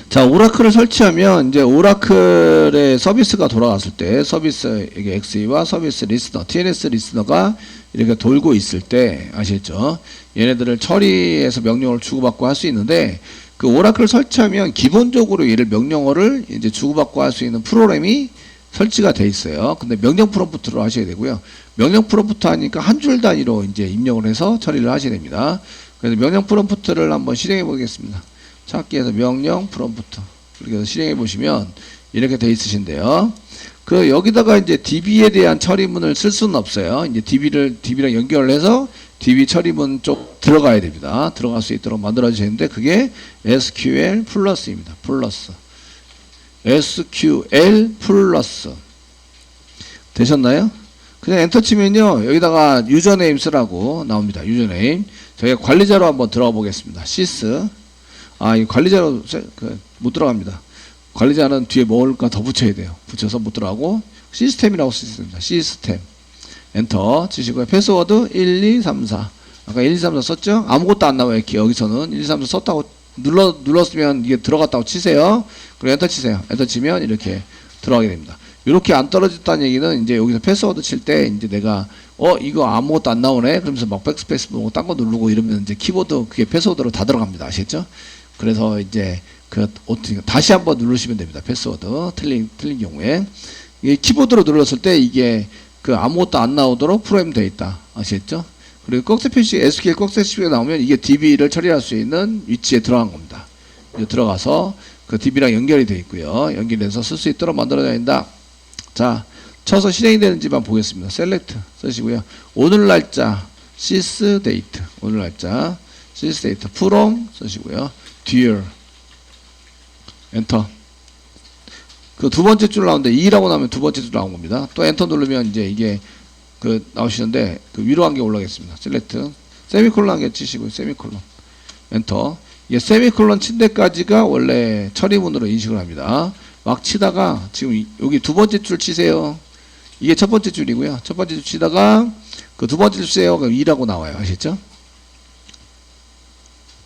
자, 오라클을 설치하면 이제 오라클의 서비스가 돌아갔을 때 서비스 이게 XE와 서비스 리스너, TLS 리스너가 이렇게 돌고 있을 때 아시겠죠? 얘네들을 처리해서 명령어를 주고받고 할 수 있는데 그 오라클을 설치하면 기본적으로 얘를 명령어를 이제 주고받고 할 수 있는 프로그램이 설치가 돼 있어요. 근데 명령 프롬프트로 하셔야 되고요. 명령 프롬프트 하니까 한 줄 단위로 이제 입력을 해서 처리를 하셔야 됩니다. 그래서 명령 프롬프트를 한번 실행해 보겠습니다. 찾기에서 명령 프롬프트 이렇게 해서 실행해 보시면 이렇게 돼 있으신데요. 그 여기다가 이제 DB에 대한 처리문을 쓸 수는 없어요. 이제 DB랑 연결을 해서 DB 처리문 쪽 들어가야 됩니다. 들어갈 수 있도록 만들어 주시는데 그게 SQL 플러스입니다. 플러스 SQL 플러스 되셨나요? 그냥 엔터 치면요 여기다가 유저네임 쓰라고 나옵니다. 유저네임 저희가 관리자로 한번 들어가 보겠습니다. 시스 이 관리자로 못 들어갑니다. 관리자는 뒤에 뭘까 더 붙여야 돼요. 붙여서 못 들어가고 시스템이라고 쓰겠습니다. 시스템 엔터 치시고요. 패스워드 1234 아까 1234 썼죠? 아무것도 안 나와요. 여기서는 1234 썼다고 눌렀으면 이게 들어갔다고 치세요. 그리고 엔터 치세요. 엔터 치면 이렇게 들어가게 됩니다. 이렇게 안 떨어졌다는 얘기는 이제 여기서 패스워드 칠 때 이제 내가 이거 아무것도 안 나오네 그러면서 막 백스페이스 누르고 딴 거 누르고 이러면 이제 키보드 그게 패스워드로 다 들어갑니다. 아시겠죠? 그래서 이제 어떻게 다시 한번 누르시면 됩니다. 패스워드 틀린 경우에 이게 키보드로 눌렀을 때 이게 아무것도 안 나오도록 프로그램 되어 있다. 아시겠죠? 그리고 꺽쇠 표시 SQL 꺽쇠 표시가 나오면 이게 DB를 처리할 수 있는 위치에 들어간 겁니다. 이제 들어가서 그 DB랑 연결이 되어 있고요. 연결해서 쓸 수 있도록 만들어야 된다. 자, 쳐서 실행이 되는지만 보겠습니다. select 쓰시고요. 오늘 날짜 sys date 오늘 날짜 sys date from 쓰시고요. dear 엔터. 그 두 번째 줄 나오는데 2라고 나오면 두 번째 줄 나온 겁니다. 또 엔터 누르면 이제 이게 나오시는데 위로 한 개 올라가겠습니다. select 세미콜론 한 개 치시고요. 세미콜론 엔터. 이게 세미콜론 친 데까지가 원래 처리문으로 인식을 합니다. 막 치다가 지금 여기 두 번째 줄 치세요. 이게 첫 번째 줄이고요. 첫 번째 줄 치다가 그 두 번째 줄 치세요. 그럼 2라고 나와요. 아시죠?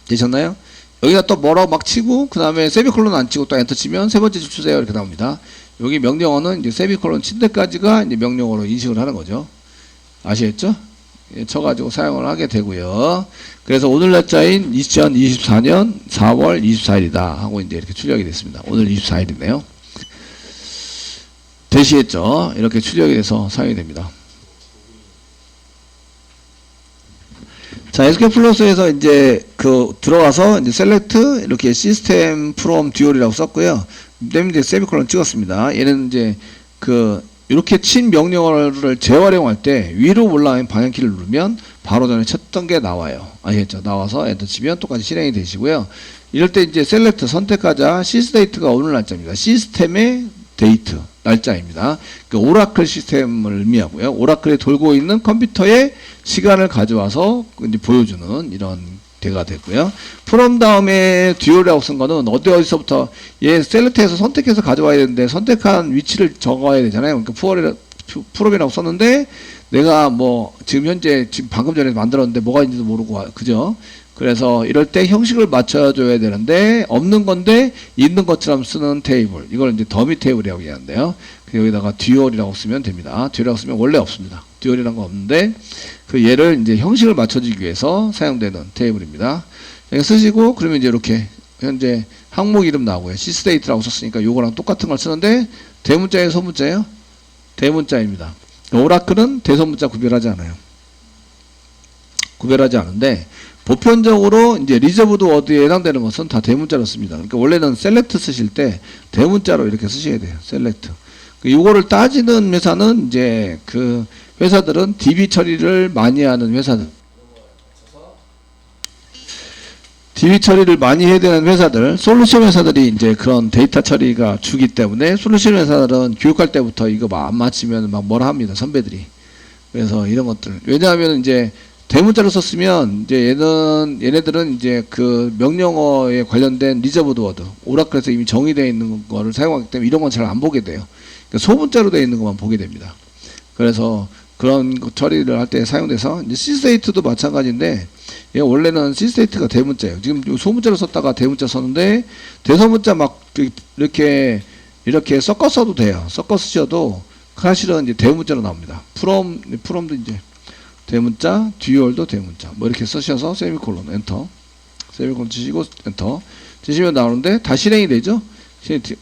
되셨나요? 여기다 또 뭐라고 막 치고 그 다음에 세미콜론 안 치고 또 엔터 치면 세 번째 줄 주세요. 이렇게 나옵니다. 여기 명령어는 이제 세미콜론 친 데까지가 이제 명령어로 인식을 하는 거죠. 아시겠죠? 예, 쳐가지고 사용을 하게 되고요. 그래서 오늘 날짜인 2024년 4월 24일이다 하고 이제 이렇게 출력이 됐습니다. 오늘 24일이네요. 되시겠죠? 이렇게 출력이 돼서 사용이 됩니다. 자, SQL 플러스에서 이제 들어가서 이제 select 이렇게 system from dual이라고 썼고요. 그다음에 세미콜론 찍었습니다. 얘는 이제 이렇게 친 명령어를 재활용할 때 위로 올라가는 방향키를 누르면 바로 전에 쳤던 게 나와요. 아시겠죠? 나와서 엔터 치면 똑같이 실행이 되시고요. 이럴 때 이제 select 선택하자 sysdate가 오늘 날짜입니다. 시스템의 데이트 날짜입니다. 오라클 시스템을 의미하고요. 오라클에 돌고 있는 컴퓨터의 시간을 가져와서 이제 보여주는 이런 대가 되고요. from 다음에 듀얼이라고 쓴 거는 어디서부터 얘 select해서 선택해서 가져와야 되는데 선택한 위치를 적어야 되잖아요. 그러니까 프롬이라고 썼는데 내가 지금 현재 방금 전에 만들었는데 뭐가 있는지도 모르고 그죠? 그래서 이럴 때 형식을 맞춰줘야 되는데 없는 건데 있는 것처럼 쓰는 테이블 이걸 이제 더미 테이블이라고 얘기하는데요. 여기다가 듀얼이라고 쓰면 됩니다. 듀얼이라고 쓰면 원래 없습니다. 듀얼이라는 거 없는데 얘를 이제 형식을 맞춰주기 위해서 사용되는 테이블입니다. 여기 쓰시고 그러면 이제 이렇게 현재 항목 이름 나오고요. sysdate라고 썼으니까 요거랑 똑같은 걸 쓰는데 대문자예요, 소문자예요? 대문자입니다. 오라클은 대소문자 구별하지 않아요. 구별하지 않은데 보편적으로 이제 리저브드 워드에 해당되는 것은 다 대문자로 씁니다. 그러니까 원래는 select 쓰실 때 대문자로 이렇게 쓰셔야 돼요. select. 요거를 따지는 회사는 이제 회사들은 DB 처리를 많이 하는 회사들. DB 처리를 많이 해야 되는 회사들, 솔루션 회사들이 이제 그런 데이터 처리가 주기 때문에 솔루션 회사들은 교육할 때부터 이거 안 맞히면 막 뭐라 합니다. 선배들이. 그래서 이런 것들. 왜냐하면 이제 대문자로 썼으면 이제 얘네들은 이제 명령어에 관련된 리저브드 워드, 오라클에서 이미 정의되어 있는 거를 사용하기 때문에 이런 건 잘 안 보게 돼요. 그러니까 소문자로 되어 있는 것만 보게 됩니다. 그래서 그런 처리를 할 때 사용돼서 이제 sysdate도 마찬가지인데 얘 원래는 C스테이트가 대문자예요. 지금 소문자로 썼다가 대문자 썼는데 대소문자 막 이렇게 섞어 써도 돼요. 섞어 쓰셔도 사실은 이제 대문자로 나옵니다. from도 이제 대문자, 듀얼도 대문자. 뭐 이렇게 쓰셔서 세미콜론 엔터, 세미콜론 치시고 엔터 치시면 나오는데 다 실행이 되죠.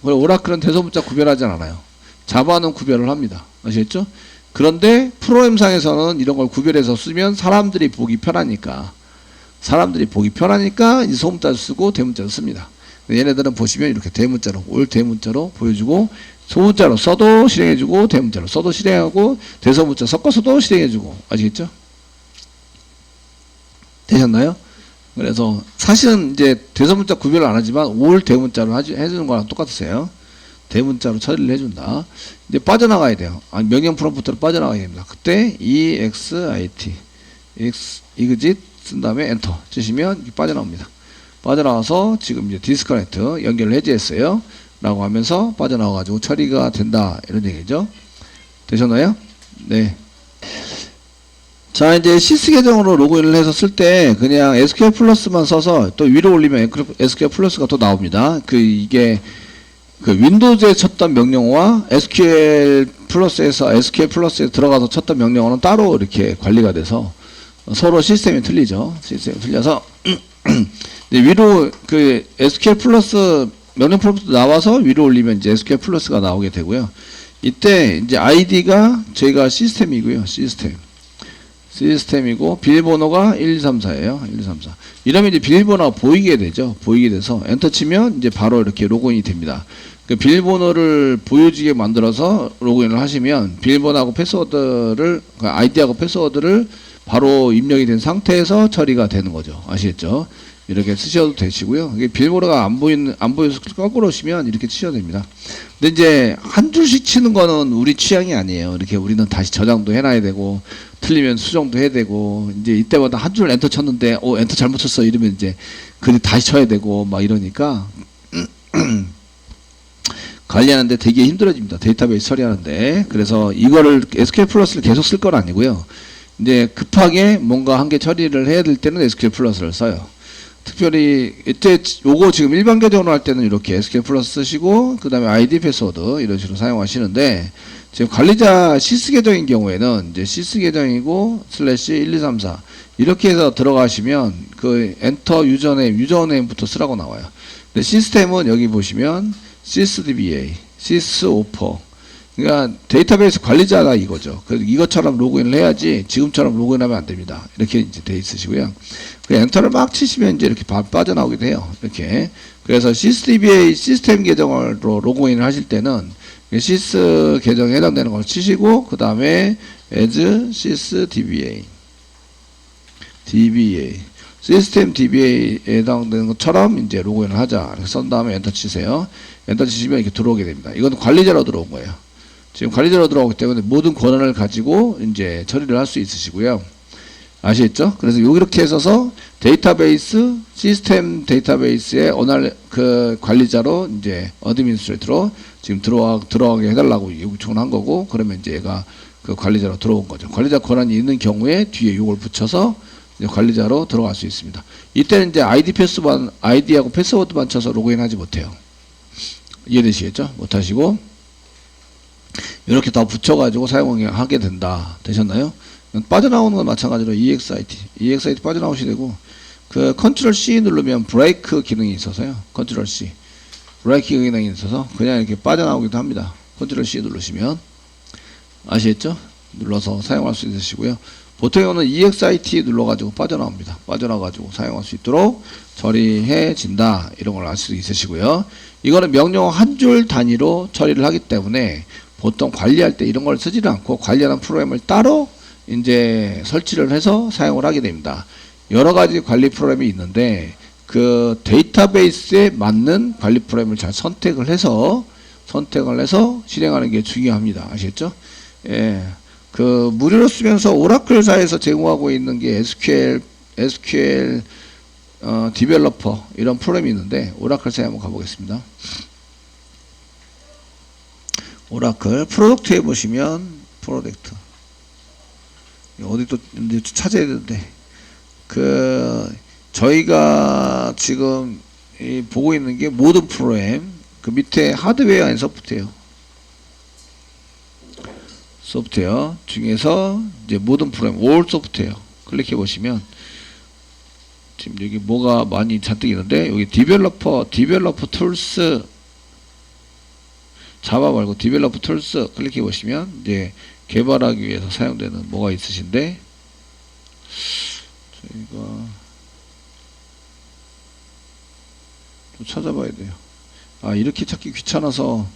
오라클은 대소문자 구별하지 않아요. 자바는 구별을 합니다. 아시겠죠? 그런데 프로그램상에서는 이런 걸 구별해서 쓰면 사람들이 보기 편하니까 이 소문자를 쓰고 대문자를 씁니다. 얘네들은 보시면 이렇게 대문자로 올 대문자로 보여주고 소문자로 써도 실행해주고 대문자로 써도 실행하고 대소문자 섞어서도 실행해주고 아시겠죠? 되셨나요? 그래서 사실은 이제 대소문자 구별을 안 하지만 올 대문자로 해주는 거랑 똑같으세요. 대문자로 처리를 해준다. 이제 빠져나가야 돼요. 명령 프롬프트로 빠져나가야 됩니다. 그때 exit 쓴 다음에 엔터 치시면 빠져나옵니다. 빠져나와서 지금 이제 디스커넥트 연결을 해제했어요. 라고 하면서 빠져나와가지고 처리가 된다. 이런 얘기죠. 되셨나요? 네. 자, 이제 시스 계정으로 로그인을 해서 쓸 때 그냥 SQL 플러스만 써서 또 위로 올리면 SQL 플러스가 또 나옵니다. 이게 윈도우즈에 쳤던 명령어와 SQL 플러스에 들어가서 쳤던 명령어는 따로 이렇게 관리가 돼서 서로 시스템이 틀리죠. 시스템이 틀려서 위로 SQL 플러스 명령 프롬프트 나와서 위로 올리면 이제 SQL 플러스가 나오게 되고요. 이때 이제 아이디가 저희가 시스템이고요. 시스템이고 비밀번호가 1234예요. 1234. 이러면 이제 비밀번호가 보이게 되죠. 보이게 돼서 엔터 치면 이제 바로 이렇게 로그인이 됩니다. 비밀번호를 보여지게 만들어서 로그인을 하시면 비밀번호하고 패스워드를 아이디하고 패스워드를 바로 입력이 된 상태에서 처리가 되는 거죠. 아시겠죠? 이렇게 쓰셔도 되시고요. 이게 비밀번호가 안 보여서 거꾸로 오시면 이렇게 치셔도 됩니다. 근데 이제 한 줄씩 치는 거는 우리 취향이 아니에요. 이렇게 우리는 다시 저장도 해놔야 되고, 틀리면 수정도 해야 되고, 이제 이때마다 한 줄 엔터 쳤는데, 엔터 잘못 쳤어. 이러면 이제, 다시 쳐야 되고, 막 이러니까, 관리하는데 되게 힘들어집니다. 데이터베이스 처리하는데. 그래서 이거를 SQL 플러스를 계속 쓸 건 아니고요. 이제 급하게 뭔가 한 개 처리를 해야 될 때는 SQL 플러스를 써요. 특별히 이때 요거 지금 일반 계정으로 할 때는 이렇게 SQL 플러스 쓰시고 그 다음에 ID 패스워드 이런 식으로 사용하시는데 지금 관리자 시스 계정인 경우에는 이제 시스 계정이고 슬래시 1234 이렇게 해서 들어가시면 엔터 유저네임부터 쓰라고 나와요. 근데 시스템은 여기 보시면 sysdba, sysoffer 그러니까 데이터베이스 관리자가 이거죠. 그래서 이것처럼 로그인을 해야지 지금처럼 로그인하면 안 됩니다. 이렇게 이제 돼 있으시고요. 엔터를 막 치시면 이제 이렇게 빠져나오게 돼요. 이렇게. 그래서 sysdba 시스템 계정으로 로그인을 하실 때는 sys 계정에 해당되는 걸 치시고 그 다음에 as sysdba 시스템 DBA에 해당되는 것처럼 이제 로그인을 하자. 이렇게 쓴 다음에 엔터 치세요. 엔터 치시면 이렇게 들어오게 됩니다. 이건 관리자로 들어온 거예요. 지금 관리자로 들어오기 때문에 모든 권한을 가지고 이제 처리를 할 수 있으시고요. 아시겠죠? 그래서 이렇게 해서 데이터베이스, 시스템 데이터베이스의 관리자로 이제 어드민스트레이터로 지금 들어가게 해달라고 요청을 한 거고, 그러면 이제 얘가 관리자로 들어온 거죠. 관리자 권한이 있는 경우에 뒤에 이걸 붙여서 관리자로 들어갈 수 있습니다. 이때는 이제 아이디하고 패스워드만 쳐서 로그인하지 못해요. 이해되시겠죠? 못하시고 이렇게 다 붙여가지고 사용하게 된다. 되셨나요? 빠져나오는 건 마찬가지로 EXIT 빠져나오시 되고 컨트롤 C 누르면 브레이크 기능이 있어서요. 컨트롤 C 브레이크 기능이 있어서 그냥 이렇게 빠져나오기도 합니다. 컨트롤 C 누르시면 아시겠죠? 눌러서 사용할 수 있으시고요. 보통 경우는 EXIT 눌러가지고 빠져나옵니다. 빠져나가지고 사용할 수 있도록 처리해진다. 이런 걸 알 수 있으시고요. 이거는 명령 한 줄 단위로 처리를 하기 때문에 보통 관리할 때 이런 걸 쓰지는 않고 관리하는 프로그램을 따로 이제 설치를 해서 사용을 하게 됩니다. 여러 가지 관리 프로그램이 있는데 데이터베이스에 맞는 관리 프로그램을 잘 선택을 해서 실행하는 게 중요합니다. 아시겠죠? 예. 무료로 쓰면서 오라클사에서 제공하고 있는 게 SQL 디벨로퍼 이런 프로그램이 있는데 오라클사에 한번 가보겠습니다. 오라클 프로덕트에 보시면 프로덕트 어디 또 찾아야 되는데 저희가 지금 보고 있는 게 모든 프로그램, 그 밑에 하드웨어 앤 소프트웨어 중에서 이제 모든 프로그램, 올 소프트웨어 클릭해 보시면 지금 여기 뭐가 많이 잔뜩 있는데, 여기 디벨로퍼 툴스, 자바 말고 디벨로퍼 툴스 클릭해 보시면 이제 개발하기 위해서 사용되는 뭐가 있으신데, 저희가 좀 찾아봐야 돼요. 이렇게 찾기 귀찮아서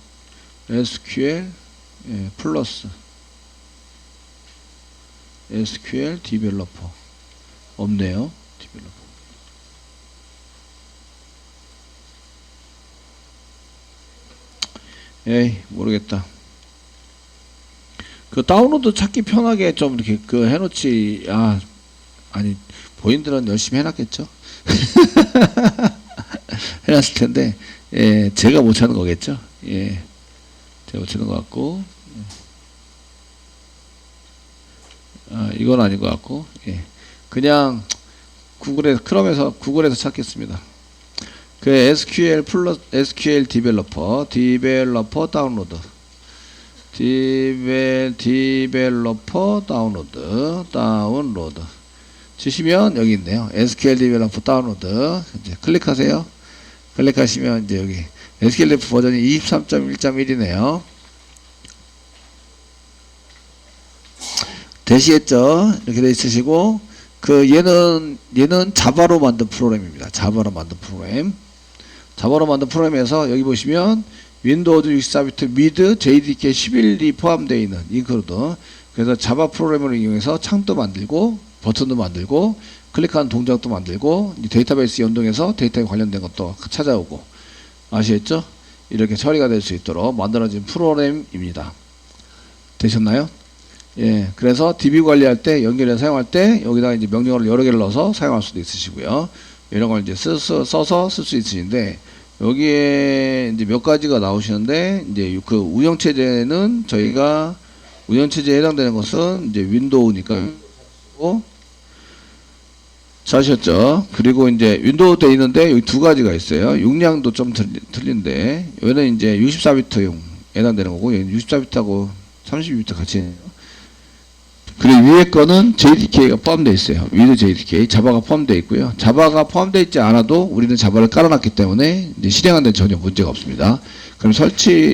SQL 플러스 SQL 디벨로퍼 없네요. 디벨로퍼. 에이, 모르겠다. 그 다운로드 찾기 편하게 좀 이렇게 해놓지. 아니, 본인들은 열심히 해놨겠죠? 해놨을 텐데, 제가 못 찾는 거겠죠? 제가 못 찾는 것 같고, 이건 아닌 것 같고, 그냥 크롬에서 구글에서 찾겠습니다. 그 SQL 플러스 SQL 디벨로퍼 다운로드, 디벨로퍼 다운로드 치시면 여기 있네요. SQL 디벨로퍼 다운로드. 이제 클릭하세요. 클릭하시면 이제 여기 SQL 디벨로퍼 버전이 23.1.1이네요. 되시겠죠? 이렇게 돼 있으시고, 얘는 자바로 만든 프로그램입니다. 자바로 만든 프로그램에서 여기 보시면 윈도우즈 64비트 미드 JDK 11이 포함되어 있는 인클루드. 그래서 자바 프로그램을 이용해서 창도 만들고 버튼도 만들고 클릭하는 동작도 만들고 데이터베이스 연동해서 데이터에 관련된 것도 찾아오고, 아시겠죠? 이렇게 처리가 될 수 있도록 만들어진 프로그램입니다. 되셨나요? 그래서 DB 관리할 때, 연결해서 사용할 때 여기다가 이제 명령어를 여러 개를 넣어서 사용할 수도 있으시고요. 이런 걸 이제 써서 쓸 수 있으신데, 여기에 이제 몇 가지가 나오시는데, 이제 그 운영체제는 저희가 운영체제에 해당되는 것은 이제 윈도우니까, 자셨죠? 그리고 이제 윈도우 돼 있는데 여기 두 가지가 있어요. 용량도 좀 틀린데, 얘는 이제 64비트용 해당되는 거고, 얘는 64비트하고 32비트 같이 해요. 그리고 위에 거는 JDK가 포함되어 있어요. 위드 JDK, 자바가 포함되어 있고요. 자바가 포함되어 있지 않아도 우리는 자바를 깔아놨기 때문에 이제 실행하는 데 전혀 문제가 없습니다. 그럼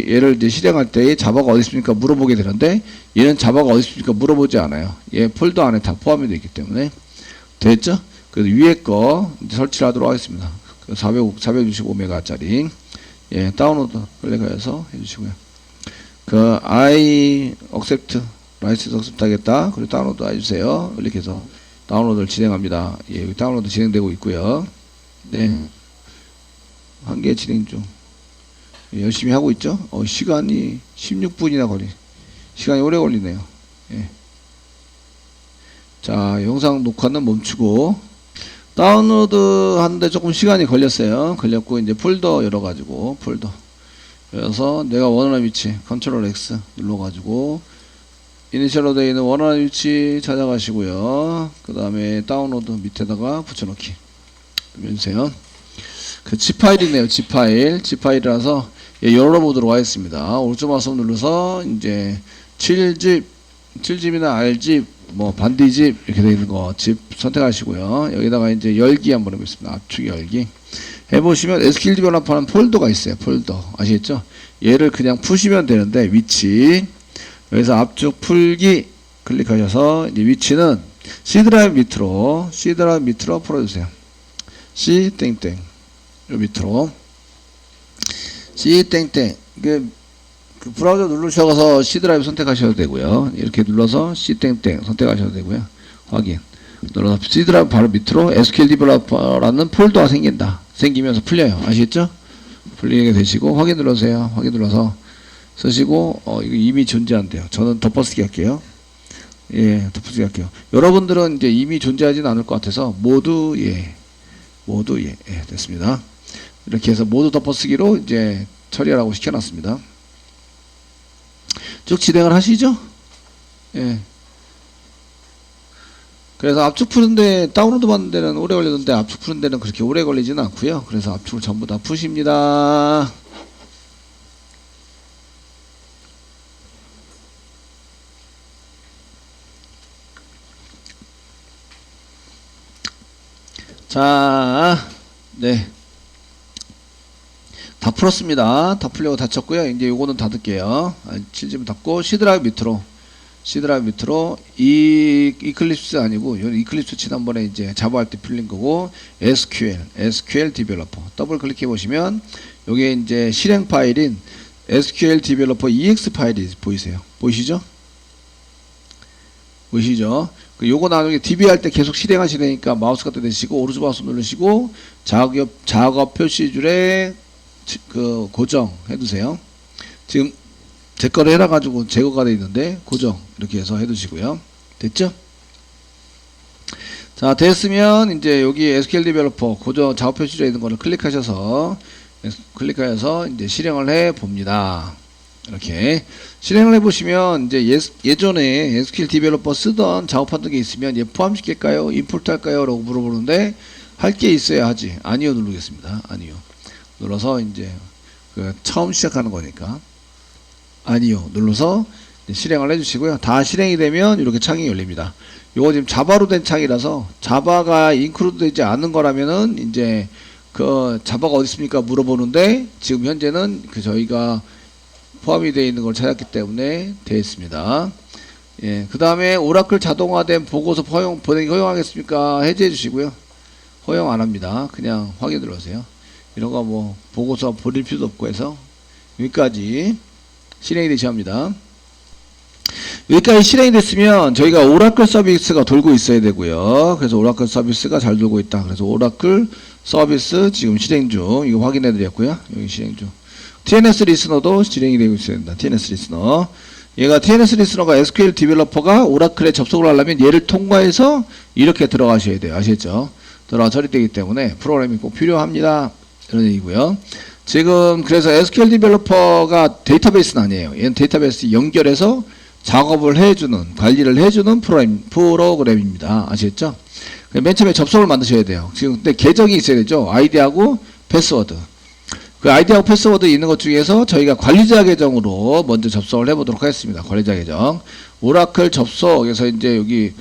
얘를 이제 실행할 때 자바가 어디 있습니까? 물어보게 되는데, 얘는 자바가 어디 있습니까? 물어보지 않아요. 얘 폴더 안에 다 포함이 되어 있기 때문에. 됐죠? 그래서 위에 거 이제 설치를 하도록 하겠습니다. 465메가짜리. 다운로드 클릭해서 해주시고요. I accept 라이센스 억습하겠다. 그리고 다운로드 해주세요. 이렇게 해서 다운로드를 진행합니다. 여기 다운로드 진행되고 있고요. 한 개 진행 중. 열심히 하고 있죠. 시간이 16분이나 시간이 오래 걸리네요. 자, 영상 녹화는 멈추고, 다운로드 하는데 조금 시간이 걸렸고, 이제 폴더 열어가지고, 그래서 내가 원하는 위치, 컨트롤 X 눌러가지고, 이니셜로 되어 있는 원하는 위치 찾아가시고요. 그 다음에 다운로드 밑에다가 붙여넣기 해주세요. 그 G파일이네요. G파일이라서 열어보도록 하겠습니다. 오른쪽 마우스 눌러서 이제 7집이나 R집, 반디집 이렇게 되어 있는 거 집 선택하시고요. 여기다가 이제 열기 한번 해보겠습니다. 압축 열기 해보시면 SQL 디벨로퍼는 폴더가 있어요. 폴더 아시겠죠? 얘를 그냥 푸시면 되는데, 위치 여기서 압축 풀기 클릭하셔서 이제 위치는 C 드라이브 밑으로 풀어주세요. C 땡땡 요 밑으로 C 땡땡 그 브라우저 누르셔서 C 드라이브 선택하셔도 되고요. 이렇게 눌러서 C 땡땡 선택하셔도 되고요. 확인 눌러서 C 드라이브 바로 밑으로 SQL 디벨로퍼라는 폴더가 생기면서 풀려요. 아시겠죠? 풀리게 되시고 확인 눌러주세요. 확인 눌러서 쓰시고, 이거 이미 존재한대요. 저는 덮어쓰기 할게요. 덮어쓰기 할게요. 여러분들은 이제 이미 존재하지는 않을 것 같아서 모두 됐습니다. 이렇게 해서 모두 덮어쓰기로 이제 처리하라고 시켜놨습니다. 쭉 진행을 하시죠. 그래서 압축 푸는데 다운로드 받는 데는 오래 걸리는데 압축 푸는 데는 그렇게 오래 걸리지는 않고요. 그래서 압축을 전부 다 푸십니다. 자, 네. 다 풀었습니다. 다 풀려고 다 쳤고요. 이제 요거는 닫을게요. 7집 닫고 C드라이브 밑으로 이클립스 아니고 요 이클립스 지난번에 이제 자바 할 때 풀린 거고 SQL 디벨로퍼 더블 클릭해 보시면 요게 이제 실행 파일인 SQL 디벨로퍼 EX 파일이 보이세요? 보이시죠? 요거 나중에 DB 할 때 계속 실행하시려니까 마우스 갖다 대시고 오른쪽 마우스 누르시고 작업 표시줄에 그 고정 해두세요. 지금 제 거를 해놔가지고 제거가 되어 있는데 고정 이렇게 해서 해두시고요. 됐죠? 자, 됐으면 이제 여기 SQL 디벨로퍼 고정 작업 표시줄에 있는 거를 클릭하셔서 이제 실행을 해 봅니다. 이렇게 실행을 해보시면 이제 예전에 SQL 디벨로퍼 쓰던 작업하던 게 있으면 얘 포함시킬까요? 임포트 할까요? 라고 물어보는데 할 게 있어야 하지. 아니요 누르겠습니다. 아니요 눌러서 이제 그 처음 시작하는 거니까 아니요 눌러서 실행을 해주시고요. 다 실행이 되면 이렇게 창이 열립니다. 요거 지금 자바로 된 창이라서 자바가 인크루드 되지 않은 거라면은 이제 그 자바가 어디 있습니까 물어보는데 지금 현재는 그 저희가 포함이 되어 있는 걸 찾았기 때문에 되어 있습니다. 예, 그 다음에 오라클 자동화된 보고서 보내기 허용하겠습니까? 해제해 주시고요. 허용 안 합니다. 그냥 확인 들어오세요. 이런 거 뭐 보고서 버릴 필요도 없고 해서 여기까지 실행이 되셔야 합니다. 여기까지 실행이 됐으면 저희가 오라클 서비스가 돌고 있어야 되고요. 그래서 오라클 서비스가 잘 돌고 있다. 그래서 오라클 서비스 지금 실행 중 이거 확인해 드렸고요. 여기 실행 중 TNS 리스너도 실행이 되고 있어야 된다. TNS 리스너. 얘가 TNS 리스너가 SQL 디벨로퍼가 오라클에 접속을 하려면 얘를 통과해서 이렇게 들어가셔야 돼요. 아시겠죠? 들어가 처리되기 때문에 프로그램이 꼭 필요합니다. 이런 얘기고요. 지금 그래서 SQL 디벨로퍼가 데이터베이스는 아니에요. 얘는 데이터베이스 연결해서 작업을 해주는, 관리를 해주는 프로그램입니다. 아시겠죠? 맨 처음에 접속을 만드셔야 돼요. 지금 근데 계정이 있어야 되죠. 아이디하고 패스워드. 그 아이디하고 패스워드 있는 것 중에서 저희가 관리자 계정으로 먼저 접속을 해보도록 하겠습니다. 관리자 계정. 오라클 접속에서 이제 여기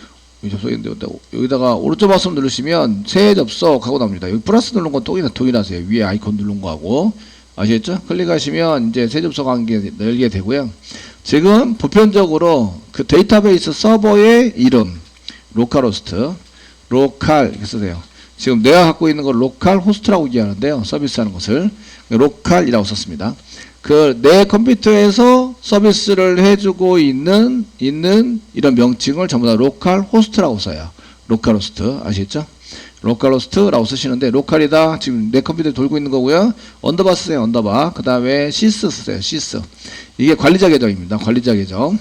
접속인데 여기다가 오른쪽 마우스 누르시면 새 접속하고 나옵니다. 여기 플러스 누른 건 동일하세요. 위에 아이콘 누른 거하고. 아시겠죠? 클릭하시면 이제 새 접속한 게 열게 되고요. 지금 보편적으로 그 데이터베이스 서버의 이름, 로컬호스트, 로컬 이렇게 쓰세요. 지금 내가 갖고 있는 걸 로컬 호스트라고 얘기하는데요. 서비스하는 것을 로컬이라고 썼습니다. 그 내 컴퓨터에서 서비스를 해주고 있는 이런 명칭을 전부 다 로컬 호스트라고 써요. 로컬 호스트 아시겠죠? 로컬 호스트라고 쓰시는데 로컬이다 지금 내 컴퓨터에 돌고 있는 거고요. 언더바 쓰세요. 언더바. 그 다음에 시스 쓰세요. 시스. 이게 관리자 계정입니다. 관리자 계정.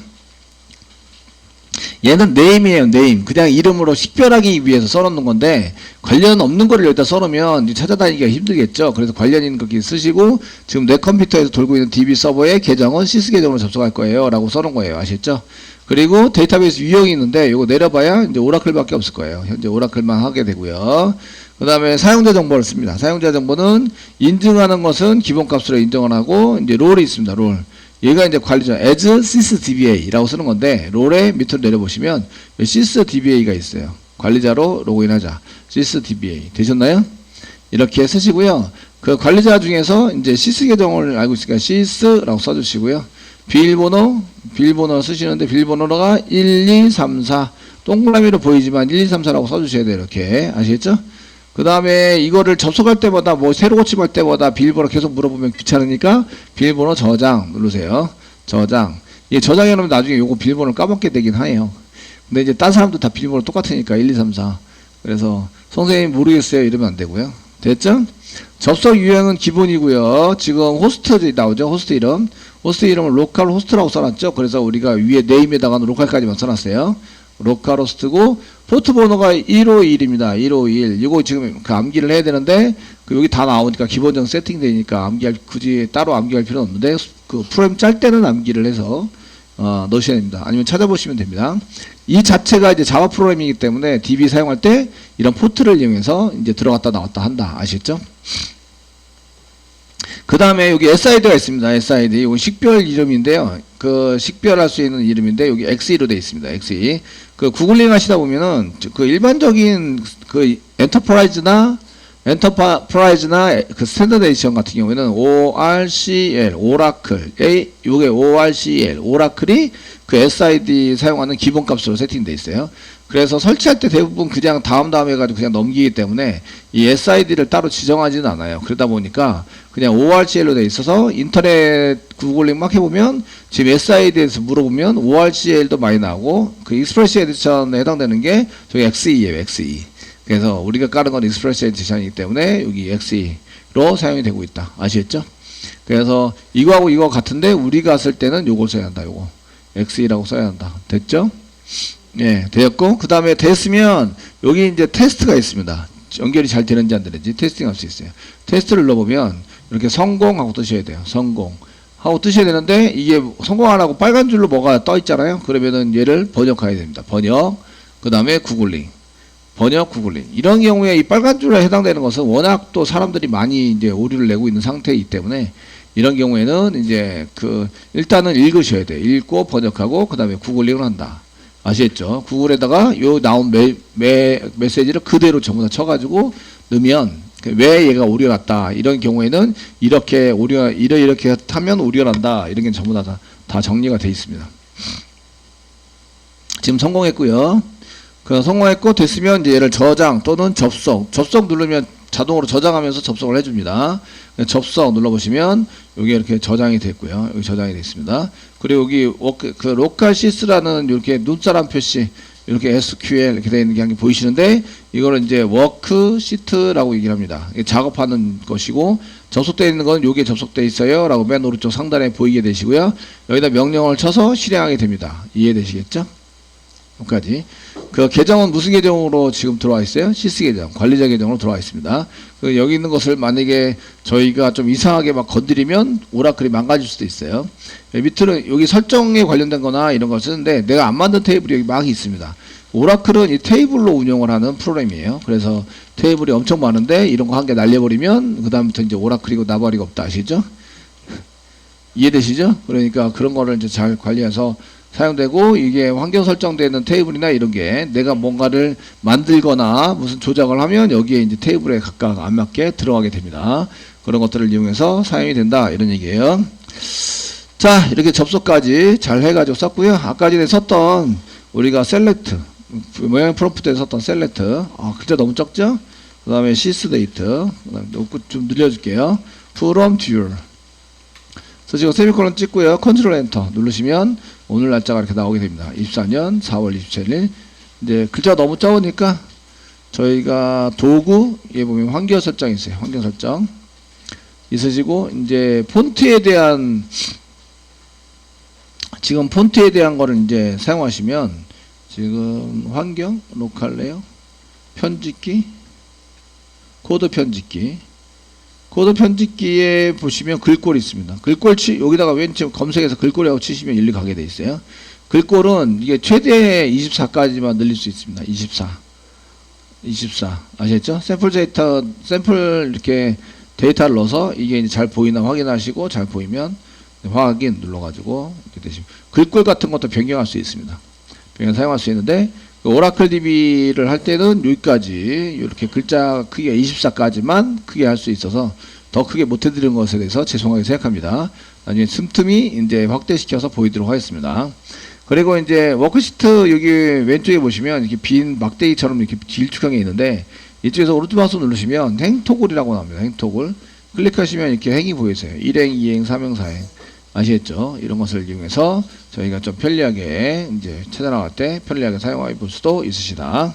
얘는 네임이에요. 네임. 그냥 이름으로 식별하기 위해서 써놓는 건데 관련 없는 거를 여기다 써놓으면 찾아다니기가 힘들겠죠. 그래서 관련 있는 거기 쓰시고 지금 내 컴퓨터에서 돌고 있는 DB 서버의 계정은 시스 계정으로 접속할 거예요. 라고 써놓은 거예요. 아시겠죠? 그리고 데이터베이스 유형이 있는데 이거 내려봐야 이제 오라클밖에 없을 거예요. 현재 오라클만 하게 되고요. 그 다음에 사용자 정보를 씁니다. 사용자 정보는 인증하는 것은 기본값으로 인정을 하고 이제 롤이 있습니다. 롤. 얘가 이제 관리자 as sysdba라고 쓰는 건데 롤의 밑으로 내려보시면 sysdba가 있어요. 관리자로 로그인하자. sysdba 되셨나요? 이렇게 쓰시고요. 그 관리자 중에서 이제 sys 계정을 알고 있으니까 sys라고 써주시고요. 비밀번호 쓰시는데 비밀번호가 1234 동그라미로 보이지만 1234라고 써주셔야 돼요. 이렇게 아시겠죠? 그 다음에 이거를 접속할 때마다 뭐 새로 고침할 때마다 비밀번호 계속 물어보면 귀찮으니까 비밀번호 저장 누르세요. 저장. 이 저장해 놓으면 나중에 요거 비밀번호를 까먹게 되긴 해요. 근데 이제 딴 사람도 다 비밀번호 똑같으니까 1234. 그래서 선생님 모르겠어요 이러면 안 되고요. 됐죠? 접속 유형은 기본이고요. 지금 호스트 나오죠. 호스트 이름. 호스트 이름을 로컬 호스트라고 써놨죠. 그래서 우리가 위에 네임에다가는 로컬까지만 써놨어요. 로컬 호스트고 포트 번호가 151입니다. 151. 이거 지금 그 암기를 해야 되는데 그 여기 다 나오니까 기본적 세팅되니까 굳이 따로 암기할 필요는 없는데 그 프로그램 짤 때는 암기를 해서 넣으셔야 됩니다. 아니면 찾아보시면 됩니다. 이 자체가 이제 자바 프로그래밍이기 때문에 DB 사용할 때 이런 포트를 이용해서 이제 들어갔다 나왔다 한다. 아시겠죠? 그 다음에 여기 SID가 있습니다. SID. 이건 식별 이름인데요. 그 식별할 수 있는 이름인데 여기 XE로 되어 있습니다. XE. 그 구글링 하시다 보면은 그 일반적인 그 엔터프라이즈나 그 스탠더드 에디션 같은 경우에는 ORCL, 오라클, 요게 ORCL, 오라클이 그 SID 사용하는 기본값으로 세팅되어 있어요. 그래서 설치할 때 대부분 그냥 다음 해가지고 그냥 넘기기 때문에 이 SID를 따로 지정하지는 않아요. 그러다 보니까 그냥 ORCL로 되어 있어서 인터넷 구글링 막 해보면 지금 SID에서 물어보면 ORCL도 많이 나오고 그 익스프레스 에디션에 해당되는 게 저기 XE예요. XE. 그래서 우리가 깔은 건 익스프레스 에디션이기 때문에 여기 XE로 사용이 되고 있다. 아시겠죠? 그래서 이거하고 이거 같은데 우리가 쓸 때는 요걸 써야 한다. 요거 XE라고 써야 한다. 됐죠? 예, 되었고 그 다음에 됐으면 여기 이제 테스트가 있습니다. 연결이 잘 되는지 안 되는지 테스팅할 수 있어요. 테스트를 눌러보면 이렇게 성공하고 뜨셔야 돼요. 성공하고 뜨셔야 되는데 이게 성공 안 하고 빨간 줄로 뭐가 떠 있잖아요. 그러면은 얘를 번역해야 됩니다. 번역 그 다음에 구글링 번역 구글링 이런 경우에 이 빨간 줄에 해당되는 것은 워낙 또 사람들이 많이 이제 오류를 내고 있는 상태이기 때문에 이런 경우에는 이제 그 일단은 읽으셔야 돼요. 읽고 번역하고 그 다음에 구글링을 한다. 아시겠죠? 구글에다가 요 나온 메시지를 그대로 전부 다 쳐가지고 넣으면 왜 얘가 오류가 났다 이런 경우에는 이렇게 이렇게 하면 오류가 난다 이런 게 전부 다 정리가 되어 있습니다. 지금 성공했고요. 그 성공했고 됐으면 이제 얘를 저장 또는 접속 누르면 자동으로 저장하면서 접속을 해줍니다. 접속 눌러보시면 여기 이렇게 저장이 됐고요. 여기 저장이 됐습니다. 그리고 여기 그 로컬 시스라는 이렇게 눈사람 표시 이렇게 SQL 이렇게 되어 있는 게 보이시는데 이거는 이제 워크 시트라고 얘기를 합니다. 작업하는 것이고 접속되어 있는 건 여기에 접속되어 있어요 라고 맨 오른쪽 상단에 보이게 되시고요. 여기다 명령을 쳐서 실행하게 됩니다. 이해되시겠죠? 여기까지. 그 계정은 무슨 계정으로 지금 들어와 있어요? 시스 계정, 관리자 계정으로 들어와 있습니다. 그 여기 있는 것을 만약에 저희가 좀 이상하게 막 건드리면 오라클이 망가질 수도 있어요. 밑으로 여기 설정에 관련된 거나 이런 걸 쓰는데 내가 안 만든 테이블이 여기 막 있습니다. 오라클은 이 테이블로 운영을 하는 프로그램이에요. 그래서 테이블이 엄청 많은데 이런 거 한 개 날려버리면 그 다음부터 이제 오라클이고 나발이가 없다. 아시죠? 이해되시죠? 그러니까 그런 거를 이제 잘 관리해서 사용되고 이게 환경 설정되는 테이블이나 이런 게 내가 뭔가를 만들거나 무슨 조작을 하면 여기에 이제 테이블에 각각 안 맞게 들어가게 됩니다. 그런 것들을 이용해서 사용이 된다 이런 얘기예요. 자 이렇게 접속까지 잘 해가지고 썼고요. 아까 전에 썼던 우리가 셀렉트 모양 프롬프트에 썼던 셀렉트 글자 너무 적죠? 그 다음에 시스데이트 그 다음에 좀 늘려줄게요. from 듀얼 그래서 지금 세미콜론 찍고요. 컨트롤 엔터 누르시면 오늘 날짜가 이렇게 나오게 됩니다. 24년 4월 27일. 이제 글자가 너무 적으니까 저희가 도구, 여기 보면 환경 설정이 있어요. 환경 설정. 있으시고, 이제 폰트에 대한, 지금 폰트에 대한 거를 이제 사용하시면, 지금 환경, 로컬 레이어, 편집기, 코드 편집기, 코드 편집기에 보시면 글꼴이 있습니다. 글꼴 여기다가 왼쪽 검색해서 글꼴이라고 치시면 일리 가게 돼 있어요. 글꼴은 이게 최대 24까지만 늘릴 수 있습니다. 24 아시겠죠? 샘플 이렇게 데이터를 넣어서 이게 이제 잘 보이나 확인하시고 잘 보이면 확인 눌러가지고 이렇게 되시면 글꼴 같은 것도 변경할 수 있습니다. 사용할 수 있는데 오라클 DB를 할 때는 여기까지 이렇게 글자 크기가 24까지만 크게 할 수 있어서 더 크게 못 해드리는 것에 대해서 죄송하게 생각합니다. 나중에 틈틈이 이제 확대시켜서 보이도록 하겠습니다. 그리고 이제 워크시트 여기 왼쪽에 보시면 이렇게 빈 막대기처럼 이렇게 길쭉한 게 있는데 이쪽에서 오른쪽 마우스 누르시면 행토글이라고 나옵니다. 행토글 클릭하시면 이렇게 행이 보이세요. 1행, 2행, 3행, 4행 아시겠죠? 이런 것을 이용해서 저희가 좀 편리하게 이제 찾아나갈 때 편리하게 사용해 볼 수도 있으시다.